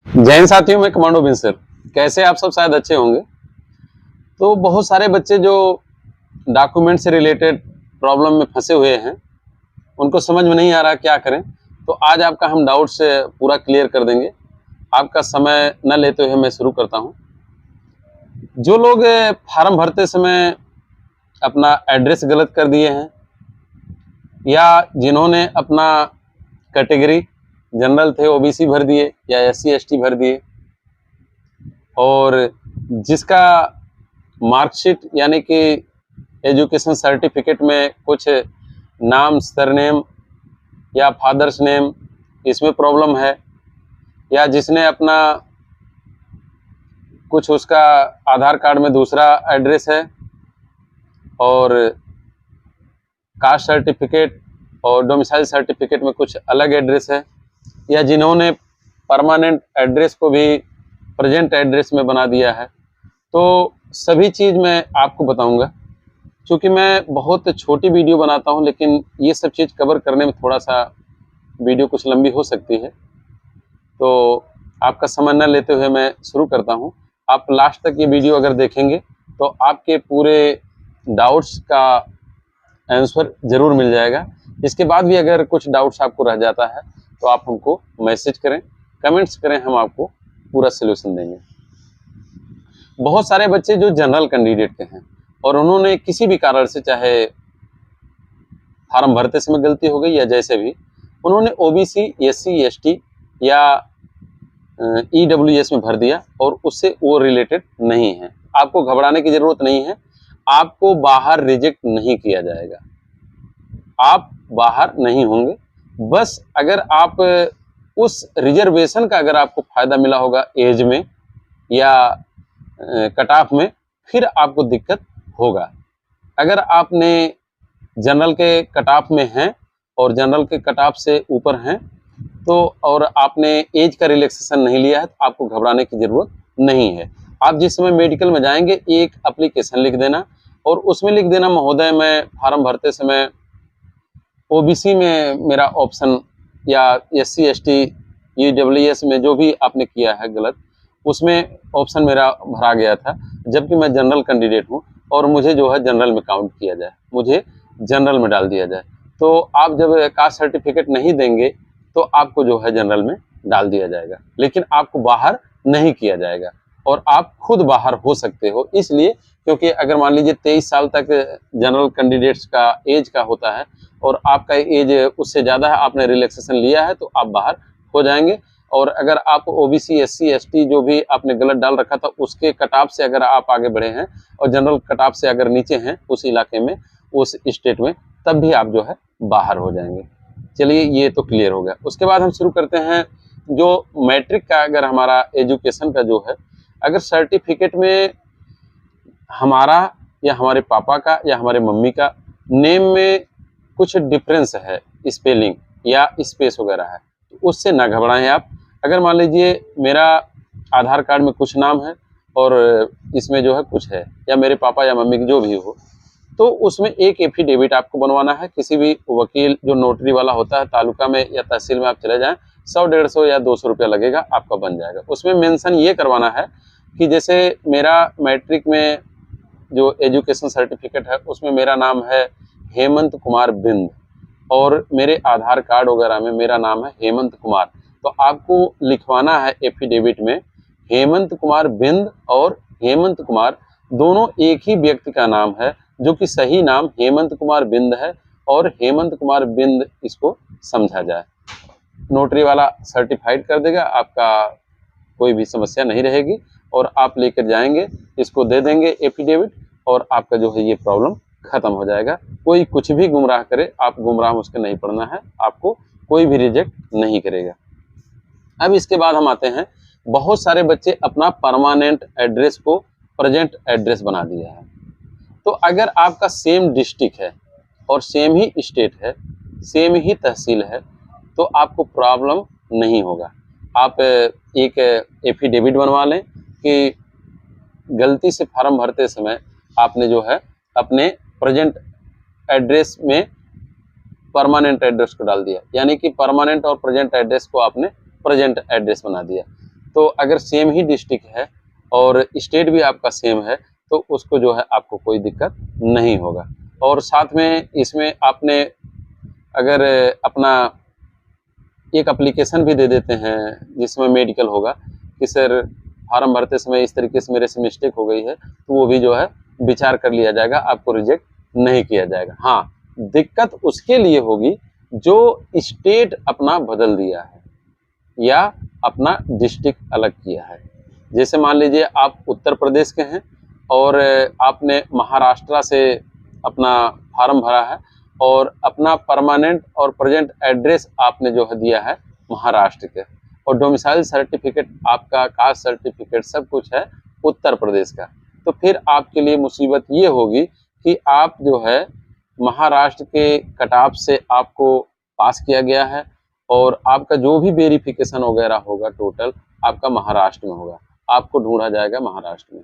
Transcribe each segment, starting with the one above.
जैन साथियों, मैं कमांडो बिन सर। कैसे आप सब शायद अच्छे होंगे। तो बहुत सारे बच्चे जो डॉक्यूमेंट से रिलेटेड प्रॉब्लम में फंसे हुए हैं, उनको समझ में नहीं आ रहा क्या करें। तो आज आपका हम डाउट से पूरा क्लियर कर देंगे। आपका समय न लेते हुए मैं शुरू करता हूं। जो लोग फार्म भरते समय अपना एड्रेस गलत कर दिए हैं, या जिन्होंने अपना कैटेगरी जनरल थे ओबीसी भर दिए या एससी एसटी भर दिए, और जिसका मार्कशीट यानी कि एजुकेशन सर्टिफिकेट में कुछ नाम, सरनेम या फादर्स नेम इसमें प्रॉब्लम है, या जिसने अपना कुछ उसका आधार कार्ड में दूसरा एड्रेस है और कास्ट सर्टिफिकेट और डोमिसाइल सर्टिफिकेट में कुछ अलग एड्रेस है, या जिन्होंने परमानेंट एड्रेस को भी प्रेजेंट एड्रेस में बना दिया है। तो सभी चीज़ मैं आपको बताऊंगा। क्योंकि मैं बहुत छोटी वीडियो बनाता हूं, लेकिन ये सब चीज़ कवर करने में थोड़ा सा वीडियो कुछ लंबी हो सकती है। तो आपका समय न लेते हुए मैं शुरू करता हूं। आप लास्ट तक ये वीडियो अगर देखेंगे तो आपके पूरे डाउट्स का आंसर ज़रूर मिल जाएगा। इसके बाद भी अगर कुछ डाउट्स आपको रह जाता है तो आप हमको मैसेज करें, कमेंट्स करें, हम आपको पूरा सलूशन देंगे। बहुत सारे बच्चे जो जनरल कैंडिडेट के हैं और उन्होंने किसी भी कारण से, चाहे फार्म भरते समय गलती हो गई या जैसे भी, उन्होंने ओबीसी, एससी, एसटी या ईडब्ल्यूएस में भर दिया और उससे वो रिलेटेड नहीं है। आपको घबराने की ज़रूरत नहीं है। आपको बाहर रिजेक्ट नहीं किया जाएगा, आप बाहर नहीं होंगे। बस अगर आप उस रिजर्वेशन का अगर आपको फ़ायदा मिला होगा एज में या कट ऑफ में, फिर आपको दिक्कत होगा। अगर आपने जनरल के कट ऑफ में हैं और जनरल के कट ऑफ से ऊपर हैं तो, और आपने एज का रिलैक्सेशन नहीं लिया है, तो आपको घबराने की ज़रूरत नहीं है। आप जिस समय मेडिकल में जाएंगे एक एप्लीकेशन लिख देना और उसमें लिख देना, महोदय मैं फार्म भरते समय ओबीसी में मेरा ऑप्शन, या एससी एसटी ईडब्ल्यूएस में जो भी आपने किया है गलत, उसमें ऑप्शन मेरा भरा गया था, जबकि मैं जनरल कैंडिडेट हूँ और मुझे जो है जनरल में काउंट किया जाए, मुझे जनरल में डाल दिया जाए। तो आप जब कास्ट सर्टिफिकेट नहीं देंगे तो आपको जो है जनरल में डाल दिया जाएगा, लेकिन आपको बाहर नहीं किया जाएगा। और आप खुद बाहर हो सकते हो, इसलिए क्योंकि अगर मान लीजिए 23 साल तक जनरल कैंडिडेट्स का एज का होता है और आपका एज उससे ज़्यादा है, आपने रिलैक्सेशन लिया है, तो आप बाहर हो जाएंगे। और अगर आप ओबीसी, एससी, एसटी जो भी आपने गलत डाल रखा था उसके कट ऑफ से अगर आप आगे बढ़े हैं और जनरल कट ऑफ से अगर नीचे हैं उस इलाके में, उस स्टेट में, तब भी आप जो है बाहर हो जाएंगे। चलिए, ये तो क्लियर हो गया। उसके बाद हम शुरू करते हैं। जो मैट्रिक का अगर हमारा एजुकेशन का जो है, अगर सर्टिफिकेट में हमारा या हमारे पापा का या हमारे मम्मी का नेम में कुछ डिफरेंस है, स्पेलिंग या स्पेस वगैरह है, तो उससे ना घबराएं आप। अगर मान लीजिए मेरा आधार कार्ड में कुछ नाम है और इसमें जो है कुछ है, या मेरे पापा या मम्मी की जो भी हो, तो उसमें एक एफिडेविट आपको बनवाना है। किसी भी वकील जो नोटरी वाला होता है, तालुका में या तहसील में आप चले जाएं, 100, 150 या 200 रुपया लगेगा, आपका बन जाएगा। उसमें मेंशन ये करवाना है कि जैसे मेरा मैट्रिक में जो एजुकेशन सर्टिफिकेट है उसमें मेरा नाम है हेमंत कुमार बिंद और मेरे आधार कार्ड वगैरह में मेरा नाम है हेमंत कुमार, तो आपको लिखवाना है एफिडेविट में हेमंत कुमार बिंद और हेमंत कुमार दोनों एक ही व्यक्ति का नाम है, जो कि सही नाम हेमंत कुमार बिंद है, और हेमंत कुमार बिंद इसको समझा जाए। नोटरी वाला सर्टिफाइड कर देगा, आपका कोई भी समस्या नहीं रहेगी और आप लेकर जाएंगे, इसको दे देंगे एफिडेविट, और आपका जो है ये प्रॉब्लम खत्म हो जाएगा। कोई कुछ भी गुमराह करे, आप गुमराह उसके नहीं पड़ना है, आपको कोई भी रिजेक्ट नहीं करेगा। अब इसके बाद हम आते हैं, बहुत सारे बच्चे अपना परमानेंट एड्रेस को प्रेजेंट एड्रेस बना दिया है। तो अगर आपका सेम डिस्ट्रिक्ट है और सेम ही स्टेट है, सेम ही तहसील है, तो आपको प्रॉब्लम नहीं होगा। आप एक एफिडेविट बनवा लें कि गलती से फॉर्म भरते समय आपने जो है अपने प्रेजेंट एड्रेस में परमानेंट एड्रेस को डाल दिया, यानी कि परमानेंट और प्रेजेंट एड्रेस को आपने प्रेजेंट एड्रेस बना दिया। तो अगर सेम ही डिस्ट्रिक्ट है और स्टेट भी आपका सेम है तो उसको जो है आपको कोई दिक्कत नहीं होगा। और साथ में इसमें आपने अगर अपना एक एप्लीकेशन भी दे देते हैं जिसमें मेडिकल होगा कि सर फार्म भरते समय इस तरीके से मेरे से मिस्टेक हो गई है, तो वो भी जो है विचार कर लिया जाएगा, आपको रिजेक्ट नहीं किया जाएगा। हाँ, दिक्कत उसके लिए होगी जो स्टेट अपना बदल दिया है या अपना डिस्ट्रिक्ट अलग किया है। जैसे मान लीजिए आप उत्तर प्रदेश के हैं और आपने महाराष्ट्र से अपना फार्म भरा है और अपना परमानेंट और प्रेजेंट एड्रेस आपने जो है दिया है महाराष्ट्र के, और डोमिसाइल सर्टिफिकेट आपका, कास्ट सर्टिफिकेट सब कुछ है उत्तर प्रदेश का, तो फिर आपके लिए मुसीबत ये होगी कि आप जो है महाराष्ट्र के कट-ऑफ से आपको पास किया गया है और आपका जो भी वेरिफिकेशन वगैरह होगा टोटल आपका महाराष्ट्र में होगा, आपको ढूंढा जाएगा महाराष्ट्र में।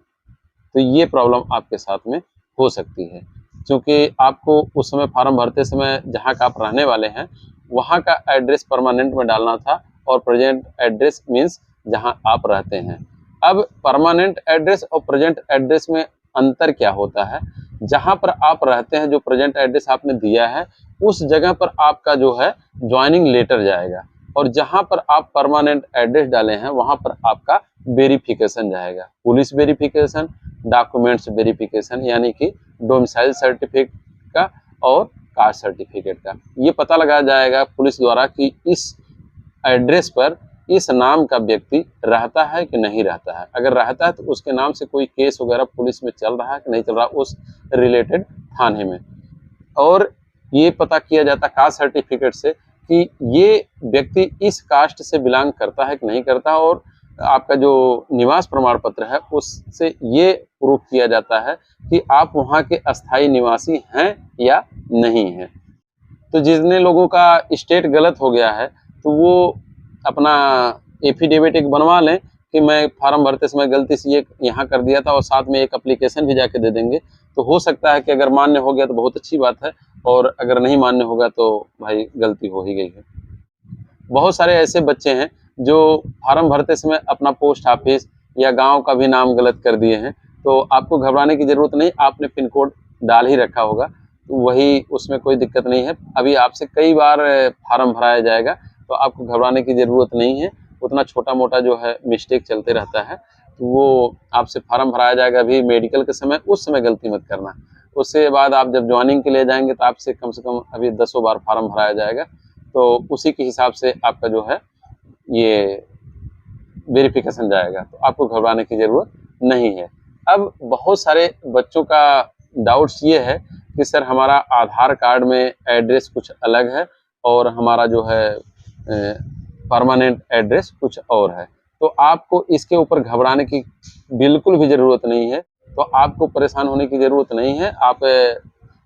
तो ये प्रॉब्लम आपके साथ में हो सकती है, क्योंकि आपको उस समय फार्म भरते समय जहाँ का आप रहने वाले हैं वहाँ का एड्रेस परमानेंट में डालना था और प्रेजेंट एड्रेस मीन्स जहाँ आप रहते हैं। अब परमानेंट एड्रेस और प्रेजेंट एड्रेस में अंतर क्या होता है? जहाँ पर आप रहते हैं, जो प्रेजेंट एड्रेस आपने दिया है उस जगह पर आपका जो है ज्वाइनिंग लेटर जाएगा, और जहाँ पर आप परमानेंट एड्रेस डाले हैं वहाँ पर आपका वेरिफिकेशन जाएगा, पुलिस वेरिफिकेशन, डॉक्यूमेंट्स वेरिफिकेशन, यानी कि डोमिसाइल सर्टिफिकेट का और कास्ट सर्टिफिकेट का। ये पता लगाया जाएगा पुलिस द्वारा कि इस एड्रेस पर इस नाम का व्यक्ति रहता है कि नहीं रहता है। अगर रहता है तो उसके नाम से कोई केस वगैरह पुलिस में चल रहा है कि नहीं चल रहा उस रिलेटेड थाने में, और ये पता किया जाता कास्ट सर्टिफिकेट से कि ये व्यक्ति इस कास्ट से बिलोंग करता है कि नहीं करता, और आपका जो निवास प्रमाण पत्र है उससे ये प्रूफ किया जाता है कि आप वहाँ के अस्थायी निवासी हैं या नहीं हैं। तो जितने लोगों का स्टेट गलत हो गया है तो वो अपना एफिडेविट एक बनवा लें कि मैं फार्म भरते समय गलती से ये यहाँ कर दिया था, और साथ में एक एप्लीकेशन भी जाके दे देंगे। तो हो सकता है कि अगर मान्य हो गया तो बहुत अच्छी बात है, और अगर नहीं मान्य होगा तो भाई गलती हो ही गई है। बहुत सारे ऐसे बच्चे हैं जो फार्म भरते समय अपना पोस्ट ऑफिस या गांव का भी नाम गलत कर दिए हैं, तो आपको घबराने की ज़रूरत नहीं, आपने पिन कोड डाल ही रखा होगा तो वही, उसमें कोई दिक्कत नहीं है। अभी आपसे कई बार फार्म भराया जाएगा तो आपको घबराने की ज़रूरत नहीं है, उतना छोटा मोटा जो है मिस्टेक चलते रहता है, तो वो आपसे फार्म भराया जाएगा। अभी मेडिकल के समय उस समय गलती मत करना, उसके बाद आप जब ज्वाइनिंग के लिए जाएंगे तो आपसे कम से कम अभी 10 बार फार्म भराया जाएगा, तो उसी के हिसाब से आपका जो है ये वेरिफिकेशन जाएगा, तो आपको घबराने की ज़रूरत नहीं है। अब बहुत सारे बच्चों का डाउट्स ये है कि सर हमारा आधार कार्ड में एड्रेस कुछ अलग है और हमारा जो है परमानेंट एड्रेस कुछ और है, तो आपको इसके ऊपर घबराने की बिल्कुल भी ज़रूरत नहीं है। तो आपको परेशान होने की ज़रूरत नहीं है।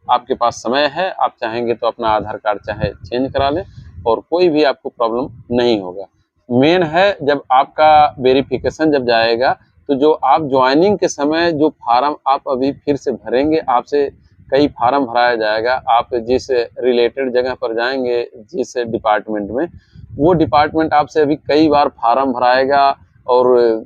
आपके पास समय है, आप चाहेंगे तो अपना आधार कार्ड चाहे चेंज करा लें और कोई भी आपको प्रॉब्लम नहीं होगा। मेन है जब आपका वेरिफिकेशन जब जाएगा तो जो आप ज्वाइनिंग के समय जो फार्म आप अभी फिर से भरेंगे, आपसे कई फार्म भराया जाएगा। आप जिस रिलेटेड जगह पर जाएंगे, जिस डिपार्टमेंट में, वो डिपार्टमेंट आपसे अभी कई बार फार्म भराएगा और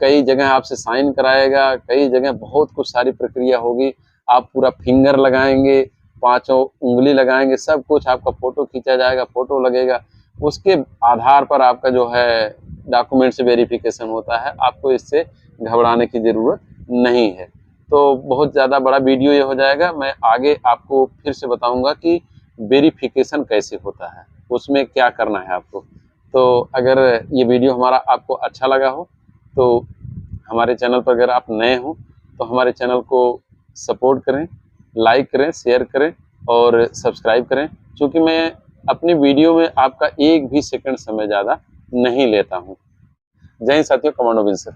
कई जगह आपसे साइन कराएगा, कई जगह बहुत कुछ सारी प्रक्रिया होगी। आप पूरा फिंगर लगाएंगे, 5 उंगली लगाएंगे, सब कुछ आपका फ़ोटो खींचा जाएगा, फ़ोटो लगेगा, उसके आधार पर आपका जो है डॉक्यूमेंट्स वेरिफिकेशन होता है। आपको इससे घबराने की ज़रूरत नहीं है। तो बहुत ज़्यादा बड़ा वीडियो ये हो जाएगा। मैं आगे आपको फिर से बताऊंगा कि वेरिफिकेशन कैसे होता है, उसमें क्या करना है आपको। तो अगर ये वीडियो हमारा आपको अच्छा लगा हो तो हमारे चैनल पर अगर आप नए हो तो हमारे चैनल को सपोर्ट करें, लाइक करें, शेयर करें और सब्सक्राइब करें, क्योंकि मैं अपनी वीडियो में आपका एक भी सेकंड समय ज़्यादा नहीं लेता हूँ। जय हिंद साथियों, कमांडो विंसर।